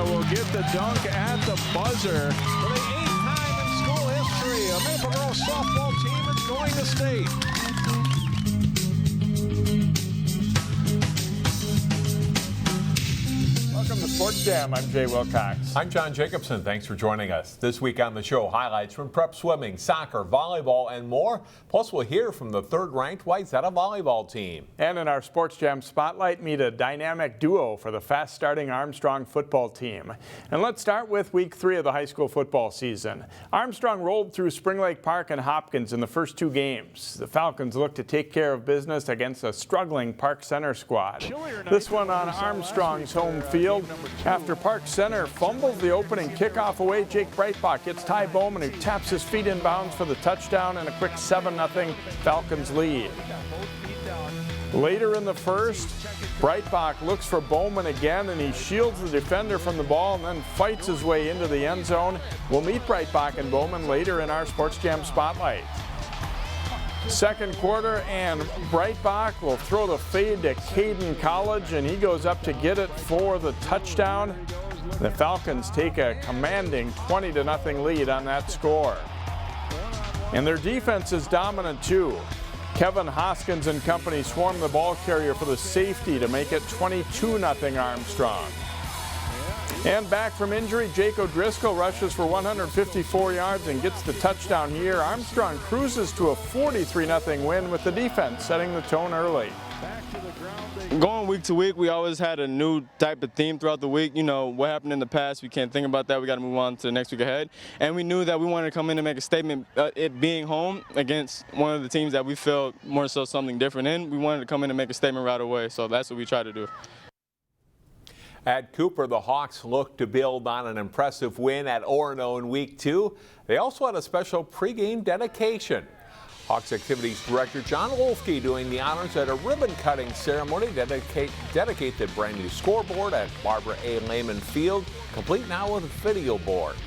will get the dunk at the buzzer. For the 8th time in school history, a Maple Girls softball team is going to state. Welcome to Sports Jam. I'm Jay Wilcox. I'm John Jacobson. Thanks for joining us. This week on the show, highlights from prep swimming, soccer, volleyball, and more. Plus, we'll hear from the third-ranked Wayzata volleyball team. And in our Sports Jam Spotlight, meet a dynamic duo for the fast-starting Armstrong football team. And let's start with week 3 of the high school football season. Armstrong rolled through Spring Lake Park and Hopkins in the first 2 games. The Falcons looked to take care of business against a struggling Park Center squad. This one on Armstrong's home field. After Park Center fumbles the opening kickoff away, Jake Breitbach gets Ty Bowman, who taps his feet in bounds for the touchdown and a quick 7-0 Falcons lead. Later in the first, Breitbach looks for Bowman again, and he shields the defender from the ball and then fights his way into the end zone. We'll meet Breitbach and Bowman later in our Sports Jam Spotlight. Second quarter, and Breitbach will throw the fade to Caden College, and he goes up to get it for the touchdown. The Falcons take a commanding 20-0 lead on that score. And their defense is dominant too. Kevin Hoskins and company swarm the ball carrier for the safety to make it 22-0 Armstrong. And back from injury, Jake O'Driscoll rushes for 154 yards and gets the touchdown here. Armstrong cruises to a 43-0 win with the defense setting the tone early. Going week to week, we always had a new type of theme throughout the week. You know, what happened in the past, we can't think about that. We got to move on to the next week ahead. And we knew that we wanted to come in and make a statement, it being home against one of the teams that we felt more so something different in. We wanted to come in and make a statement right away, so that's what we tried to do. At Cooper, the Hawks look to build on an impressive win at Orono in week 2. They also had a special pregame dedication. Hawks Activities Director John Wolfke doing the honors at a ribbon-cutting ceremony to dedicate the brand new scoreboard at Barbara A. Lehman Field, complete now with a video board.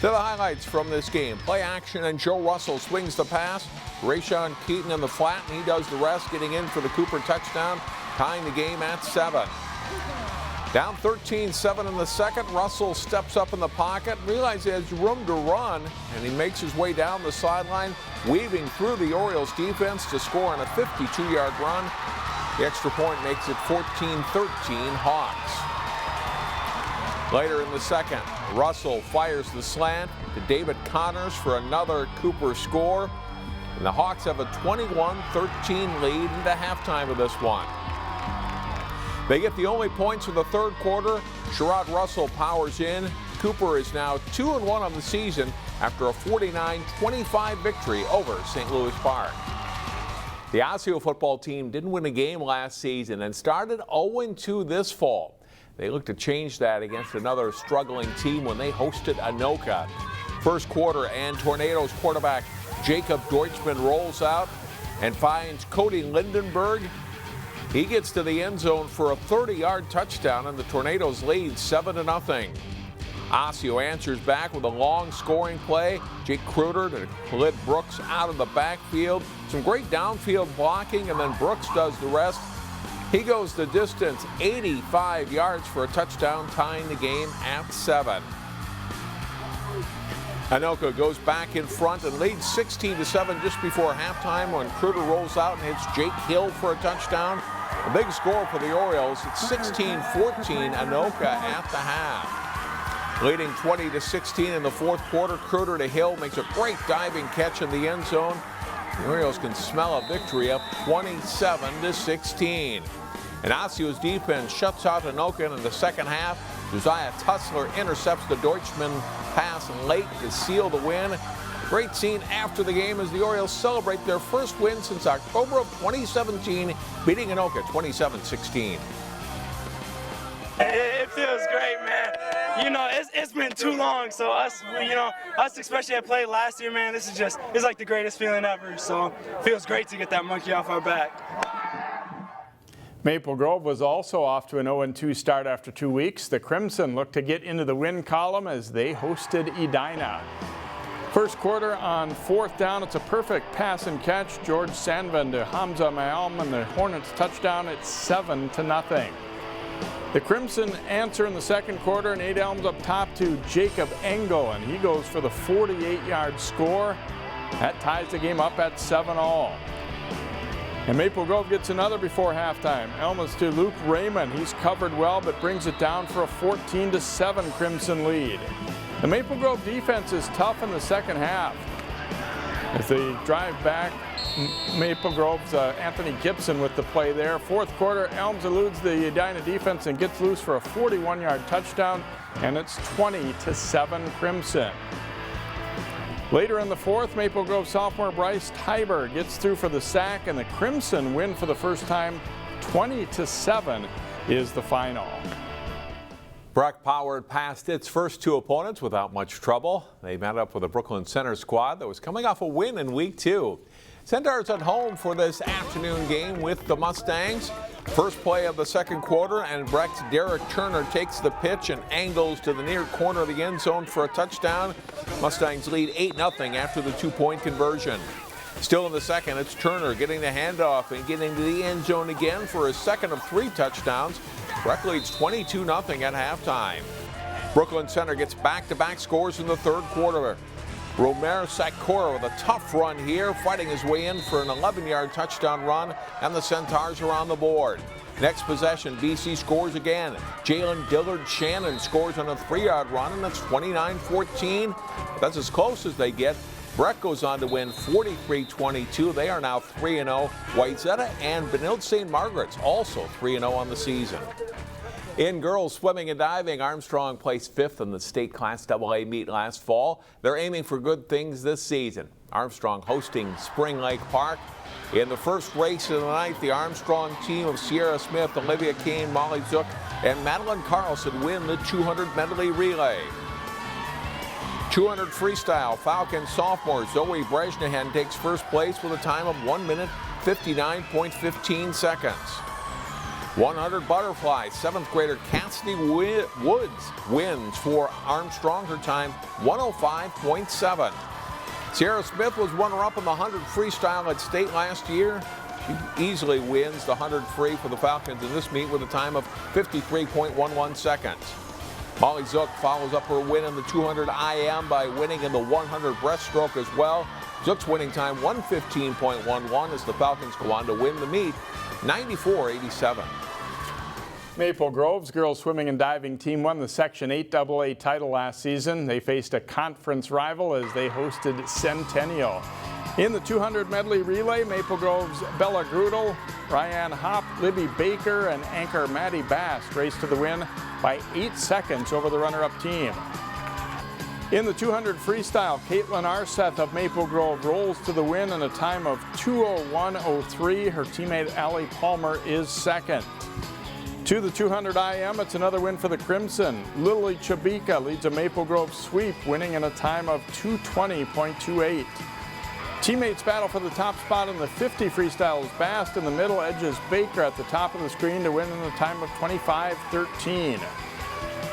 To the highlights from this game, play action, and Joe Russell swings the pass. Rayshawn Keaton in the flat, and he does the rest, getting in for the Cooper touchdown, tying the game at 7. Down 13-7 in the second, Russell steps up in the pocket, realizes he has room to run, and he makes his way down the sideline, weaving through the Orioles defense to score on a 52-yard run. The extra point makes it 14-13 Hawks. Later in the second, Russell fires the slant to David Connors for another Cooper score, and the Hawks have a 21-13 lead into halftime of this one. They get the only points for the third quarter. Sherrod Russell powers in. Cooper is now 2-1 on the season after a 49-25 victory over St. Louis Park. The Osseo football team didn't win a game last season and started 0-2 this fall. They look to change that against another struggling team when they hosted Anoka. First quarter, and Tornadoes quarterback Jacob Deutschman rolls out and finds Cody Lindenberg. He gets to the end zone for a 30-yard touchdown, and the Tornadoes lead 7-0. Osseo answers back with a long scoring play. Jake Kruder to let Brooks out of the backfield. Some great downfield blocking, and then Brooks does the rest. He goes the distance, 85 yards for a touchdown, tying the game at 7. Anoka goes back in front and leads 16-7 just before halftime when Kruder rolls out and hits Jake Hill for a touchdown. A big score for the Orioles. It's 16-14 Anoka at the half. Leading 20-16 in the fourth quarter, Kruder to Hill makes a great diving catch in the end zone. The Orioles can smell a victory up 27-16. And Osseo's defense shuts out Anoka in the second half. Josiah Tussler intercepts the Deutschman pass late to seal the win. Great scene after the game as the Orioles celebrate their first win since October of 2017, beating Anoka 27-16. It feels great, man. You know, it's been too long, so us especially that played last year, man, it's like the greatest feeling ever. So it feels great to get that monkey off our back. Maple Grove was also off to an 0-2 start after 2 weeks. The Crimson looked to get into the win column as they hosted Edina. First quarter on fourth down, it's a perfect pass and catch. George Sandven to Hamza Mayalm, and the Hornets touchdown at 7-0. The Crimson answer in the second quarter, and 8 Elms up top to Jacob Engel, and he goes for the 48-yard score. That ties the game up at 7-all. And Maple Grove gets another before halftime. Elms to Luke Raymond. He's covered well, but brings it down for a 14-7 Crimson lead. The Maple Grove defense is tough in the second half. As they drive back, Maple Grove's Anthony Gibson with the play there. Fourth quarter, Elms eludes the Edina defense and gets loose for a 41-yard touchdown, and it's 20-7 Crimson. Later in the fourth, Maple Grove sophomore Bryce Tiber gets through for the sack, and the Crimson win for the first time. 20-7 is the final. Breck powered past its first 2 opponents without much trouble. They met up with a Brooklyn Center squad that was coming off a win in week 2. Centaurs at home for this afternoon game with the Mustangs. First play of the second quarter, and Breck's Derek Turner takes the pitch and angles to the near corner of the end zone for a touchdown. Mustangs lead 8-0 after the 2-point conversion. Still in the second, it's Turner getting the handoff and getting to the end zone again for his second of 3 touchdowns. Breck leads 22-0 at halftime. Brooklyn Center gets back-to-back scores in the third quarter. Romer Sakura with a tough run here, fighting his way in for an 11-yard touchdown run, and the Centaurs are on the board. Next possession, BC scores again. Jalen Dillard Shannon scores on a 3-yard run, and that's 29-14. That's as close as they get. Breck goes on to win 43-22. They are now 3-0. Wayzata and Benilde St. Margaret's also 3-0 on the season. In girls swimming and diving, Armstrong placed 5th in the state Class AA meet last fall. They're aiming for good things this season. Armstrong hosting Spring Lake Park. In the first race of the night, the Armstrong team of Sierra Smith, Olivia Kane, Molly Zook, and Madeline Carlson win the 200 medley relay. 200 freestyle, Falcons sophomore Zoe Brezhnehan takes first place with a time of 1 minute 59.15 seconds. 100 butterfly, 7th grader Cassidy Woods wins for Armstrong, her time 105.7. Sierra Smith was runner-up in the 100 freestyle at state last year. She easily wins the 100 free for the Falcons in this meet with a time of 53.11 seconds. Molly Zook follows up her win in the 200 IM by winning in the 100 breaststroke as well. Zook's winning time 115.11 as the Falcons go on to win the meet 94-87. Maple Grove's girls swimming and diving team won the Section 8 AA title last season. They faced a conference rival as they hosted Centennial. In the 200 medley relay, Maple Grove's Bella Grudel, Ryan Hopp, Libby Baker, and anchor Maddie Bass raced to the win by 8 seconds over the runner-up team. In the 200 freestyle, Caitlin Arseth of Maple Grove rolls to the win in a time of 2:01:03. Her teammate Allie Palmer is second. To the 200 IM, it's another win for the Crimson. Lily Chabika leads a Maple Grove sweep, winning in a time of 2:20.28. Teammates battle for the top spot in the 50 freestyles. Bast in the middle edges Baker at the top of the screen to win in a time of 25:13.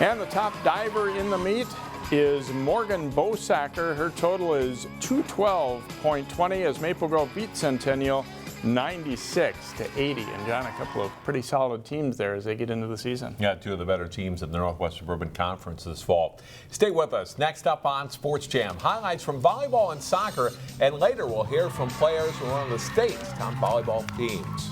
And the top diver in the meet is Morgan Bosacker. Her total is 2:12.20 as Maple Grove beat Centennial 96-80. And John, a couple of pretty solid teams there as they get into the season. Yeah, 2 of the better teams in the Northwest Suburban Conference this fall. Stay with us. Next up on Sports Jam, highlights from volleyball and soccer, and later we'll hear from players who are on the state's top volleyball teams.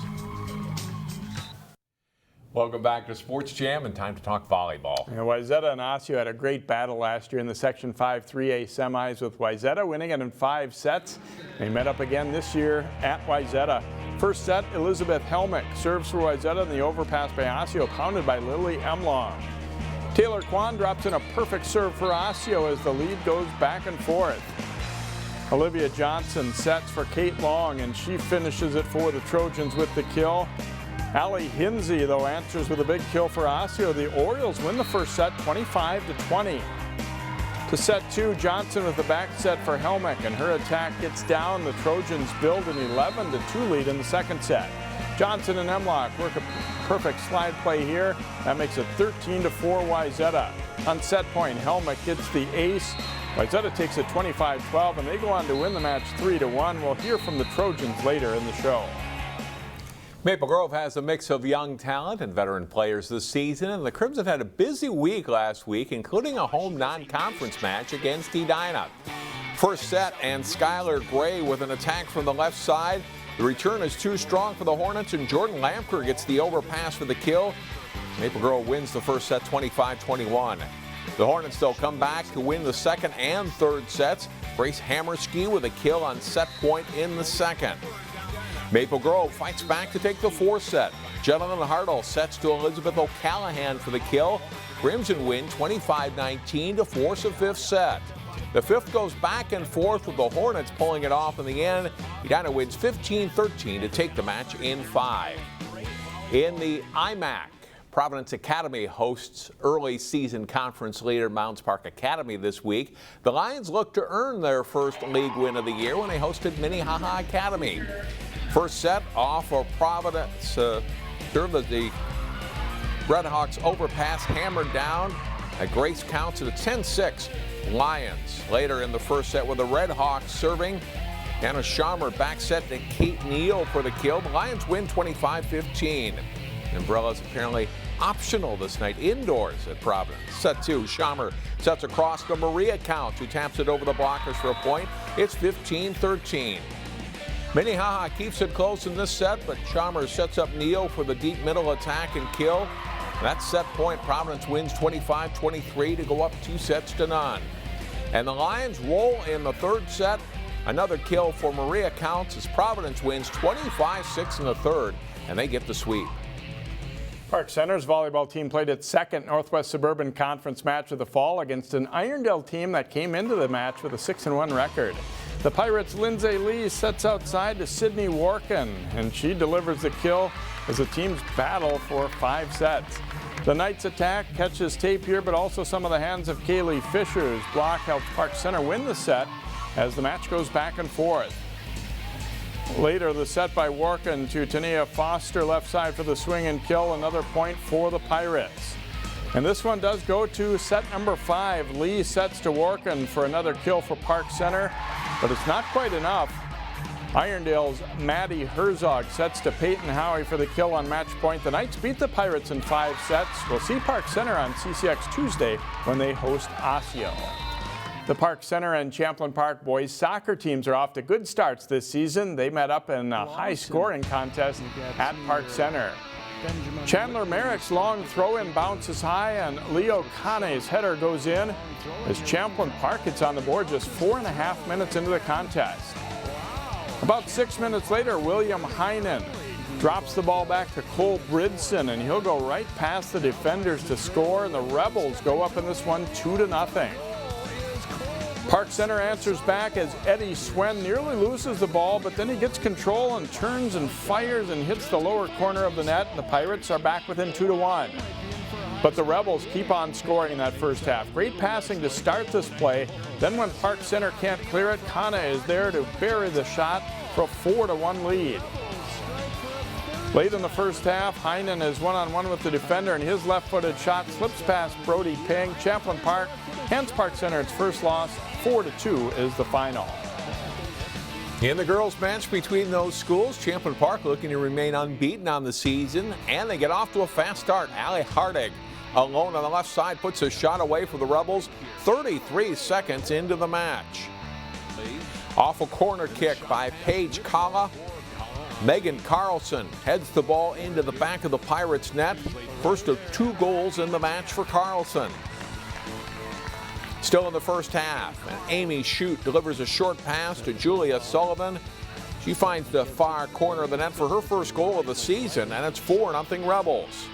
Welcome back to Sports Jam, and time to talk volleyball. And Wayzata and Osseo had a great battle last year in the Section 5 3A semis, with Wayzata winning it in 5 sets. They met up again this year at Wayzata. First set, Elizabeth Helmich serves for Wayzata, and the overpass by Osseo pounded by Lily Emlong. Taylor Kwan drops in a perfect serve for Osseo as the lead goes back and forth. Olivia Johnson sets for Kate Long, and she finishes it for the Trojans with the kill. Allie Hinsey, though, answers with a big kill for Osseo. The Orioles win the first set 25-20. To set 2, Johnson with the back set for Helmich, and her attack gets down. The Trojans build an 11-2 lead in the second set. Johnson and Emlong work a perfect slide play here. That makes it 13-4 Wayzata. On set point, Helmich gets the ace. Wayzata takes it 25-12, and they go on to win the match 3-1. We'll hear from the Trojans later in the show. Maple Grove has a mix of young talent and veteran players this season, and the Crimson had a busy week last week, including a home non-conference match against Edina. First set, and Skylar Gray with an attack from the left side. The return is too strong for the Hornets, and Jordan Lampker gets the overpass for the kill. Maple Grove wins the first set 25-21. The Hornets, though, come back to win the second and third sets. Brace Hammerski with a kill on set point in the second. Maple Grove fights back to take the fourth set. Gentleman Hartle sets to Elizabeth O'Callahan for the kill. Crimson win 25-19 to force a fifth set. The fifth goes back and forth with the Hornets pulling it off in the end. Edina wins 15-13 to take the match in 5. In the IMAC, Providence Academy hosts early season conference leader Mounds Park Academy this week. The Lions look to earn their first league win of the year when they hosted Minnehaha Academy. First set off of Providence. The Redhawks overpass hammered down. Grace counts at a 10-6 Lions. Later in the first set with the Redhawks serving. Anna Schammer back set to Kate Neal for the kill. The Lions win 25-15. Umbrellas apparently optional this night indoors at Providence. Set 2, Schammer sets across to Maria Count, who taps it over the blockers for a point. It's 15-13. Minnehaha keeps it close in this set, but Chalmers sets up Neal for the deep middle attack and kill. That set point, Providence wins 25-23 to go up 2-0. And the Lions roll in the third set. Another kill for Maria Counts as Providence wins 25-6 in the third, and they get the sweep. Park Center's volleyball team played its second Northwest Suburban Conference match of the fall against an Irondale team that came into the match with a 6-1 record. The Pirates' Lindsay Lee sets outside to Sydney Warkin, and she delivers the kill as the teams battle for 5 sets. The Knights' attack catches tape here, but also some of the hands of Kaylee Fisher's block helps Park Center win the set as the match goes back and forth. Later, the set by Warkin to Tania Foster, left side for the swing and kill, another point for the Pirates. And this one does go to set number 5. Lee sets to Warkin for another kill for Park Center, but it's not quite enough. Irondale's Maddie Herzog sets to Peyton Howie for the kill on match point. The Knights beat the Pirates in 5 sets. We'll see Park Center on CCX Tuesday when they host Osseo. The Park Center and Champlin Park boys soccer teams are off to good starts this season. They met up in a high-scoring contest at Park Center. Chandler Merrick's long throw-in bounces high, and Leo Kane's header goes in as Champlin Park gets on the board just 4.5 minutes into the contest. About 6 minutes later, William Heinen drops the ball back to Cole Bridson, and he'll go right past the defenders to score, and the Rebels go up in this one 2-0. Park Center answers back as Eddie Swen nearly loses the ball, but then he gets control and turns and fires and hits the lower corner of the net, and the Pirates are back within 2-1. But the Rebels keep on scoring in that first half. Great passing to start this play. Then when Park Center can't clear it, Kane is there to bury the shot for a 4-1 lead. Late in the first half, Heinen is one-on-one with the defender, and his left-footed shot slips past Brody Ping. Champlin Park hands Park Center its first loss. 4-2 is the final. In the girls' match between those schools, Champlin Park looking to remain unbeaten on the season, and they get off to a fast start. Allie Hardig, alone on the left side, puts a shot away for the Rebels 33 seconds into the match. Off a corner kick by Paige Kala. Megan Carlson heads the ball into the back of the Pirates' net. First of 2 goals in the match for Carlson. Still in the first half, and Amy Shute delivers a short pass to Julia Sullivan. She finds the far corner of the net for her first goal of the season, and it's 4-0 Rebels.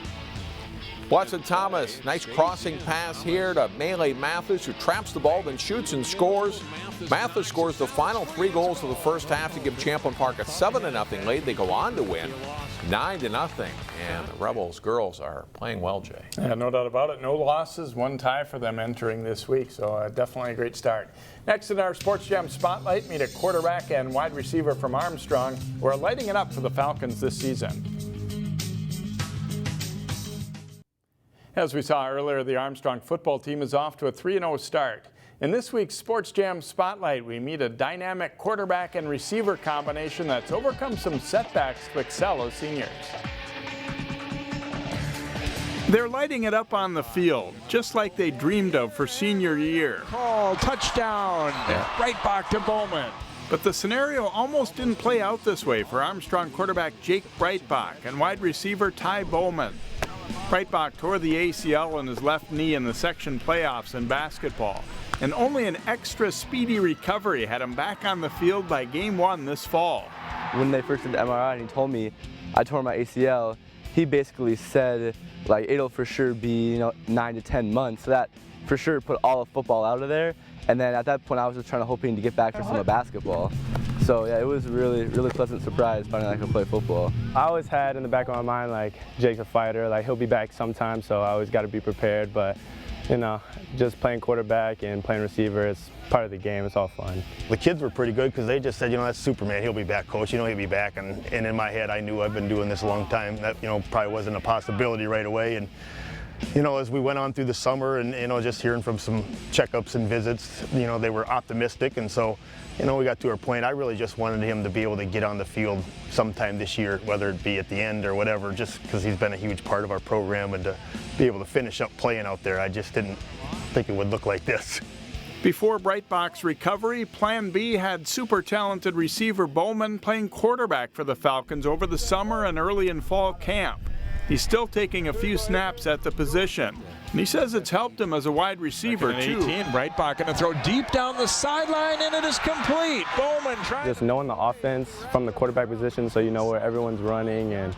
Blessed Thomas, nice crossing pass here to Melee Mathis, who traps the ball, then shoots and scores. Mathis scores the final 3 goals of the first half to give Champlin Park a 7-0 lead. They go on to win 9-0, and the Rebels girls are playing well, Jay. Yeah, no doubt about it. No losses, 1 tie for them entering this week, so definitely a great start. Next in our Sports Jam Spotlight, meet a quarterback and wide receiver from Armstrong who are lighting it up for the Falcons this season. As we saw earlier, the Armstrong football team is off to a 3-0 start. In this week's Sports Jam Spotlight, we meet a dynamic quarterback and receiver combination that's overcome some setbacks to excel as seniors. They're lighting it up on the field, just like they dreamed of for senior year. Call, touchdown, Breitbach to Bowman. But the scenario almost didn't play out this way for Armstrong quarterback Jake Breitbach and wide receiver Ty Bowman. Breitbach tore the ACL in his left knee in the section playoffs in basketball, and only an extra speedy recovery had him back on the field by game 1 this fall. When they first did the MRI and he told me I tore my ACL, he basically said, like, it'll for sure be, 9 to 10 months. So that for sure put all of football out of there. And then at that point, I was just hoping to get back for some of basketball. So yeah, it was a really pleasant surprise finding I could play football. I always had in the back of my mind, like, Jake's a fighter, like, he'll be back sometime, so I always got to be prepared. But, just playing quarterback and playing receiver, it's part of the game. It's all fun. The kids were pretty good because they just said, that's Superman. He'll be back, coach. He'll be back. And in my head, I knew I've been doing this a long time. That, probably wasn't a possibility right away. And, as we went on through the summer and, just hearing from some checkups and visits, they were optimistic. And so, we got to our point. I really just wanted him to be able to get on the field sometime this year, whether it be at the end or whatever, just because he's been a huge part of our program, and to be able to finish up playing out there. I just didn't think it would look like this. Before Breitbach's recovery, Plan B had super talented receiver Bowman playing quarterback for the Falcons over the summer and early in fall camp. He's still taking a few snaps at the position, and he saes it's helped him as a wide receiver too. 18, Breitbach going to throw deep down the sideline, and it is complete. Bowman trying. Just knowing the offense from the quarterback position, so you know where everyone's running and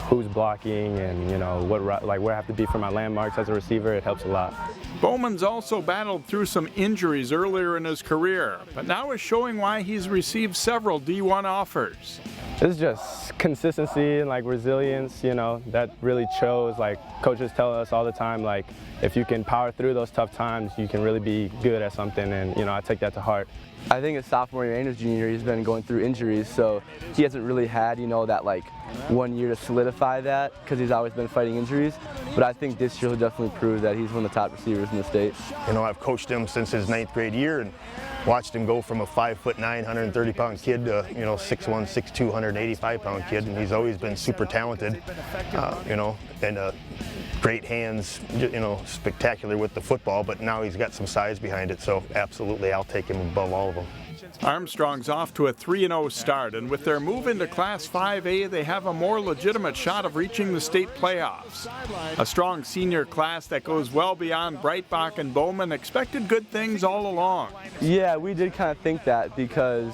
who's blocking, and where I have to be for my landmarks as a receiver, it helps a lot. Bowman's also battled through some injuries earlier in his career, but now is showing why he's received several D1 offers. It's just consistency and resilience, that really shows. Coaches tell us all the time, if you can power through those tough times, you can really be good at something, and I take that to heart. I think his sophomore year and his junior year, he's been going through injuries, so he hasn't really had, that 1 year to solidify that, because he's always been fighting injuries. But I think this year he'll definitely prove that he's one of the top receivers in the state. I've coached him since his 9th grade year and watched him go from a 5'9", 130-pound kid to 6'1", 6'2", 185-pound kid, and he's always been super talented, and great hands, spectacular with the football, but now he's got some size behind it, so absolutely I'll take him above all of them. Armstrong's off to a 3-0 start, and with their move into Class 5A, they have a more legitimate shot of reaching the state playoffs. A strong senior class that goes well beyond Breitbach and Bowman expected good things all along. Yeah, we did kind of think that, because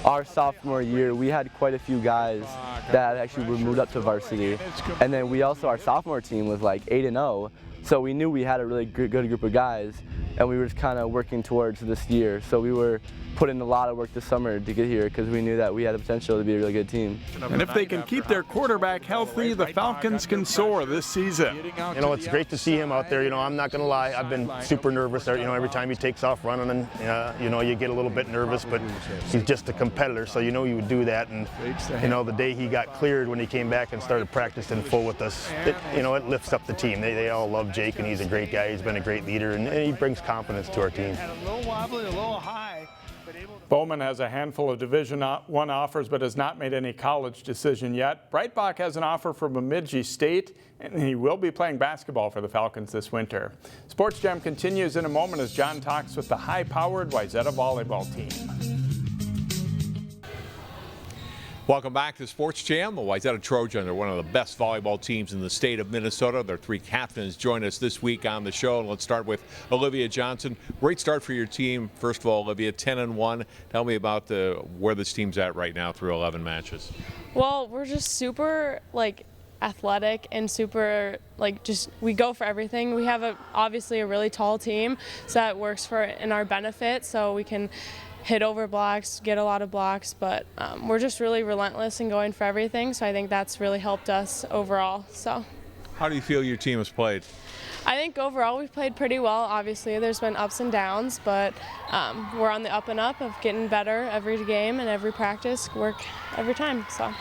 our sophomore year, we had quite a few guys that actually were moved up to varsity. And then our sophomore team was 8-0. So we knew we had a really good group of guys, and we were just kind of working towards this year. So we were putting a lot of work this summer to get here, because we knew that we had the potential to be a really good team. And if they can keep their quarterback healthy, the Falcons can soar this season. It's great to see him out there. I'm not going to lie, I've been super nervous. Every time he takes off running, and you get a little bit nervous, but he's just a competitor, so you would do that. And the day he got cleared, when he came back and started practicing full with us, it lifts up the team. They all love Jake, and he's a great guy. He's been a great leader, and he brings confidence to our team. A little wobbly, a little high. Bowman has a handful of Division I offers, but has not made any college decision yet. Breitbach has an offer from Bemidji State, and he will be playing basketball for the Falcons this winter. Sports Jam continues in a moment as John talks with the high-powered Wayzata volleyball team. Welcome back to Sports Jam. The Wayzata Trojans are one of the best volleyball teams in the state of Minnesota. Their 3 captains join us this week on the show. And let's start with Olivia Johnson. Great start for your team. First of all, Olivia, 10-1. Tell me about where this team's at right now through 11 matches. Well, we're just super athletic and super we go for everything. We have obviously a really tall team, so that works in our benefit, so we can hit over blocks, get a lot of blocks, but we're just really relentless in going for everything, so I think that's really helped us overall. So, how do you feel your team has played? I think overall we've played pretty well. Obviously there's been ups and downs, but we're on the up and up of getting better every game and every practice, work every time. So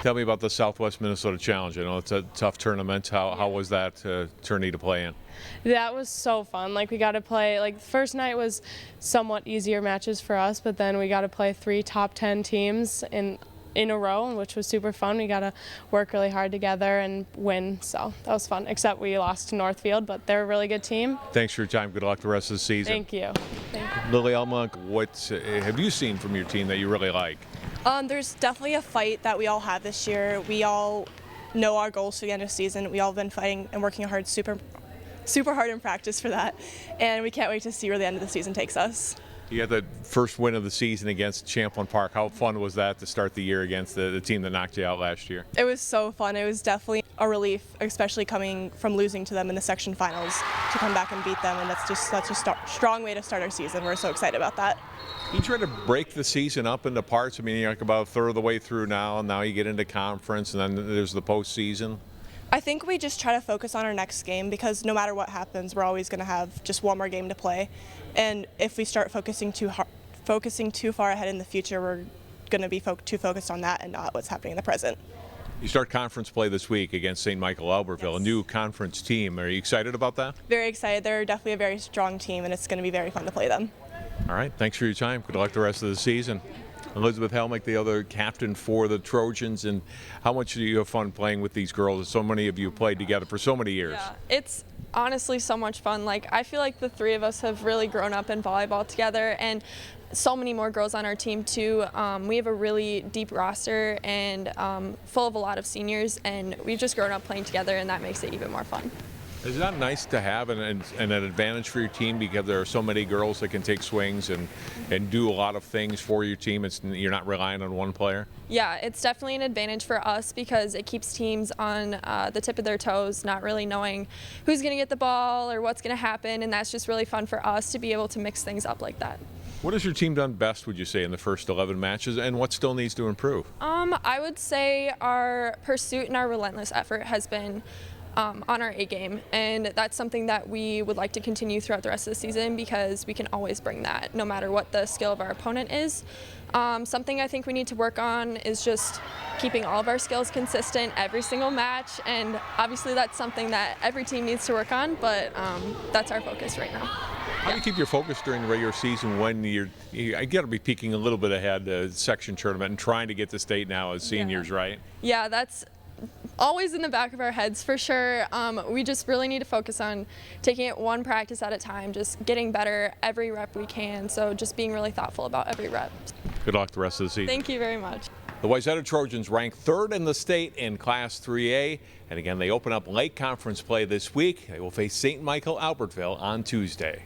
Tell me about the Southwest Minnesota Challenge. I know it's a tough tournament. How was that tourney to play in? That was so fun. Like, we got to play, like, the first night was somewhat easier matches for us, but then we got to play 3 top 10 teams in a row, which was super fun. We got to work really hard together and win, so that was fun, except we lost to Northfield, but they're a really good team. Thanks for your time. Good luck the rest of the season. Thank you. Lily Elmont, what have you seen from your team that you really like? There's definitely a fight that we all have this year. We all know our goals for the end of the season. We all been fighting and working hard, super hard in practice for that, and we can't wait to see where the end of the season takes us. You had the first win of the season against Champlin Park. How fun was that to start the year against the team that knocked you out last year? It was so fun. It was definitely a relief, especially coming from losing to them in the section finals, to come back and beat them, and that's just such a strong way to start our season. We're so excited about that. You try to break the season up into parts. I mean, you're like about a third of the way through now, and now you get into conference, and then there's the postseason. I think we just try to focus on our next game, because no matter what happens, we're always going to have just one more game to play. And if we start focusing too far ahead in the future, we're going to be too focused on that and not what's happening in the present. You start conference play this week against St. Michael Albertville, Yes. A new conference team. Are you excited about that? Very excited. They're definitely a very strong team, and it's going to be very fun to play them. All right, thanks for your time. Good luck the rest of the season. Elizabeth Helmich, the other captain for the Trojans, and how much do you have fun playing with these girls? So many of you played together for so many years. Yeah, it's honestly so much fun. Like, I feel like the 3 of us have really grown up in volleyball together, and so many more girls on our team too. We have a really deep roster and full of a lot of seniors, and we've just grown up playing together, and that makes it even more fun. Is that nice to have an advantage for your team, because there are so many girls that can take swings and do a lot of things for your team? You're not relying on one player? Yeah, it's definitely an advantage for us, because it keeps teams on the tip of their toes, not really knowing who's going to get the ball or what's going to happen, and that's just really fun for us to be able to mix things up like that. What has your team done best, would you say, in the first 11 matches, and what still needs to improve? I would say our pursuit and our relentless effort has been on our A game, and that's something that we would like to continue throughout the rest of the season, because we can always bring that no matter what the skill of our opponent is. Something I think we need to work on is just keeping all of our skills consistent every single match, and obviously that's something that every team needs to work on, but that's our focus right now. How do you keep your focus during the regular season when you got to be peeking a little bit ahead the section tournament and trying to get to state now as seniors, right? Yeah, that's always in the back of our heads for sure. We just really need to focus on taking it one practice at a time, just getting better every rep we can, so just being really thoughtful about every rep. Good luck the rest of the season. Thank you very much. The Wayzata Trojans ranked 3rd in the state in Class 3A, and again they open up late conference play this week. They will face St. Michael Albertville on Tuesday.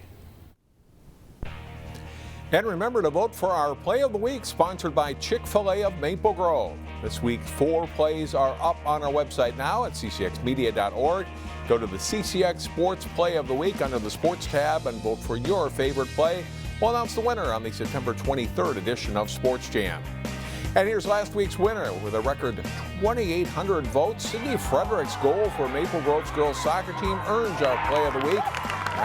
And remember to vote for our Play of the Week, sponsored by Chick-fil-A of Maple Grove. This week, 4 plays are up on our website now at ccxmedia.org. Go to the CCX Sports Play of the Week under the Sports tab and vote for your favorite play. We'll announce the winner on the September 23rd edition of Sports Jam. And here's last week's winner with a record 2,800 votes. Sydney Frederick's goal for Maple Grove's girls soccer team earns our Play of the Week.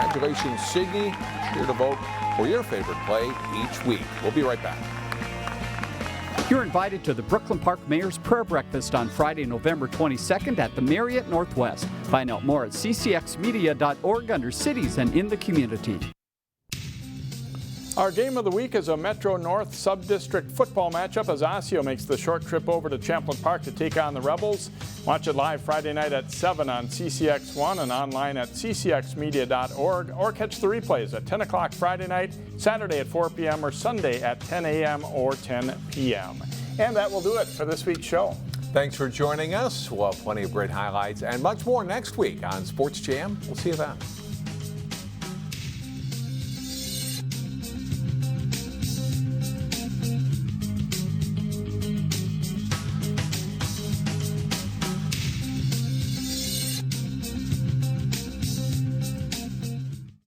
Congratulations, Sydney. Here to vote for your favorite play each week. We'll be right back. You're invited to the Brooklyn Park Mayor's Prayer Breakfast on Friday, November 22nd at the Marriott Northwest. Find out more at ccxmedia.org under Cities and in the Community. Our game of the week is a Metro North Sub-District football matchup as Osseo makes the short trip over to Champlin Park to take on the Rebels. Watch it live Friday night at 7 on CCX1 and online at ccxmedia.org, or catch the replays at 10 o'clock Friday night, Saturday at 4 p.m. or Sunday at 10 a.m. or 10 p.m. And that will do it for this week's show. Thanks for joining us. We'll have plenty of great highlights and much more next week on Sports Jam. We'll see you then.